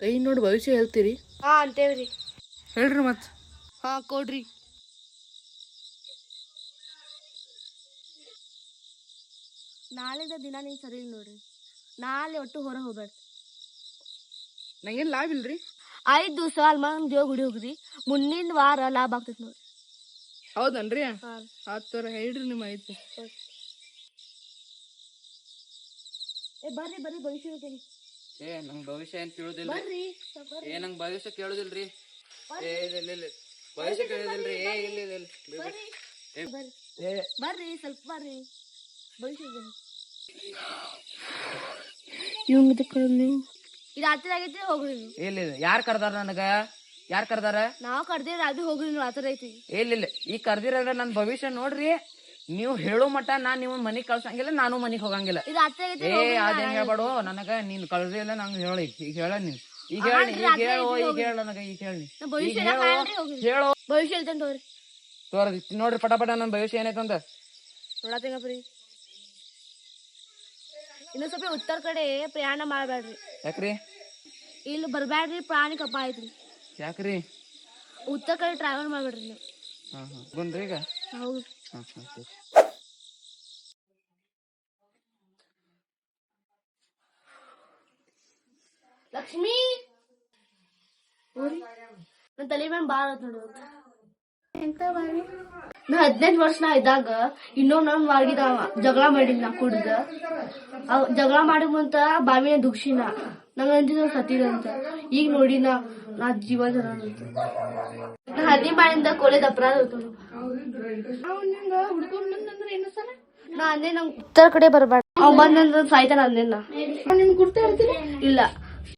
ಕೈ ನೋಡಿ ಭವಿಷ್ಯ ಹೇಳ್ತೀರಿ? ಹಾ ಅಂತೇವ್ರಿ. ಹೇಳ್ರಿ ಮತ್ತೆ. ಹಾ ಕೊಡ್ರಿ. ನಾಳೆದ ದಿನ ನೀವು ಸರಿ ಇಲ್ಲ ನೋಡ್ರಿ. ನಾಳೆ ಒಟ್ಟು ಹೊರ ಹೋಗ್ಬೇಡ್ರಿ. ನಂಗೇನು ಲಾಭ ಇಲ್ರಿ? 5 ದಿವಸ ಅಲ್ಮಾನ್ ದೇವ್ ಗುಡಿ ಹೋಗ್ರಿ. ಮುಂದಿನ ವಾರ ಲಾಭ ಆಗ್ತೈತಿ ನೋಡ್ರಿ. ಹೌದನ್ರಿ? ಹಾ ಆತರ ಹೇಳ್ರಿ ನಿಮ್ಮ ಐತಿ. ಬರ್ರಿ ಬರ್ರಿ ಭವಿಷ್ಯ ಹೇಳ್ತೀನಿ. ನಂಗೆ ಭವಿಷ್ಯ ಏನ್ ಕೇಳುದಿಲ್ರಿ. ಬರ್ರಿ ನಂಗೆ ಭವಿಷ್ಯ ಕೇಳುದಿಲ್ರಿ. ಇಲ್ಲ ಭವಿಷ್ಯ ಕೇಳುದಿಲ್ರಿ. ಬರ್ರಿ ಸ್ವಲ್ಪ ಬರ್ರಿ ಭವಿಷ್ಯ ನೀವು ಇದು ರಾತ್ರಿ ಆಗೈತಿ ಹೋಗ್ರಿ ನೀವು. ಇಲ್ಲ ಯಾರ್ ಕರ್ದಾರ ನನಗ? ಯಾರ್ ಕರ್ದಾರ? ನಾವ್ ಕರ್ದೇವ್ರಿ ಅದು ಹೋಗ್ರಿ ನೀವು. ಆತರ ಐತಿ. ಇಲ್ಲ ಈಗ ಕರ್ದಿರ ನನ್ ಭವಿಷ್ಯ ನೋಡ್ರಿ. ನೀವು ಹೇಳೋ ಮಟ್ಟ ನಾನ್ ನೀವು ಮನಿಗ್ ಕಳ್ಸಂಗಿಲ್ಲ, ನಾನು ಮನಿಗ್ ಹೋಗಂಗಿಲ್ಲ. ಇದು ರಾತ್ರಿ ಆಗೈತಿ. ಅದೇನ್ ಹೇಳ್ಬೇಡು ನನಗ. ನೀನ್ ಕಳ್ದಿಲ್ಲ ನಂಗೆ ಹೇಳಿ. ಈಗ ಹೇಳ ನೀನ್. ಈಗ ಹೇಳಿ. ಈಗ ಹೇಳು. ಈಗ ಹೇಳ ನನಗ. ಈಗ ಹೇಳಿ. ಹೇಳು. ಭವಿಷ್ಯ ಹೇಳ್ತೇನೆ ತೋರಿ. ತೋರಿ ನೋಡ್ರಿ ಪಟ ನನ್ ಭವಿಷ್ಯ ಏನೈತಂದ ನೋಡತ್ತೇನಪ್ರಿ. ಇನ್ನು ಸ್ವಲ್ಪ ಉತ್ತರ ಕಡೆ ಪ್ರಯಾಣ ಮಾಡಬೇಡ್ರಿ. ಯಾಕ್ರಿ? ಇಲ್ಲಿ ಬರ್ಬ್ಯಾಡ್ರಿ, ಪ್ರಾಣಿ ಕಪ್ಪ ಐತ್ರಿ. ಯಾಕ್ರಿ? ಉತ್ತರ ಕಡೆ ಟ್ರಾವೆಲ್ ಮಾಡ್ಬೇಡ್ರಿ ನೀವು. ಬಂದ್ರಿ ಈಗ? ಹೌದು. ಲಕ್ಷ್ಮಿ ನನ್ ತಲೆ ಮೇಲೆ ಬಾಳ ನೋಡಿ. ನಾ 15 ವರ್ಷ ಇದ್ದಾಗ ಇನ್ನೊಂದ್ ನನ್ ವಾರ್ಗಿದ ಜಗಳ ಮಾಡಿದ್ ನಾ ಕುಡ್ದ. ಜಗಳ ಮಾಡಿ ಮುಂತ ಬಾವಿನ ದುಗ್ಸಿನ ನಂಗ ಅಂತಿದ್ ಸತ್ತಿದಂತ. ಈಗ ನೋಡಿ ನಾ ಜೀವ ಜನ ನಾ ಹಳ್ಳಿ ಮಾಡಿಂದ ಕೊಲೆದ ಅಪರಾಧ ನಾ ಅಂದೆ ನಂಗ್ ಉತ್ತರ ಕಡೆ ಬರ್ಬೇಡ. ಅವ್ ಬಂದಂದ್ರ ಸಾಯ್ತಾನ ಅಂದೆ ನಾ. ಇಲ್ಲ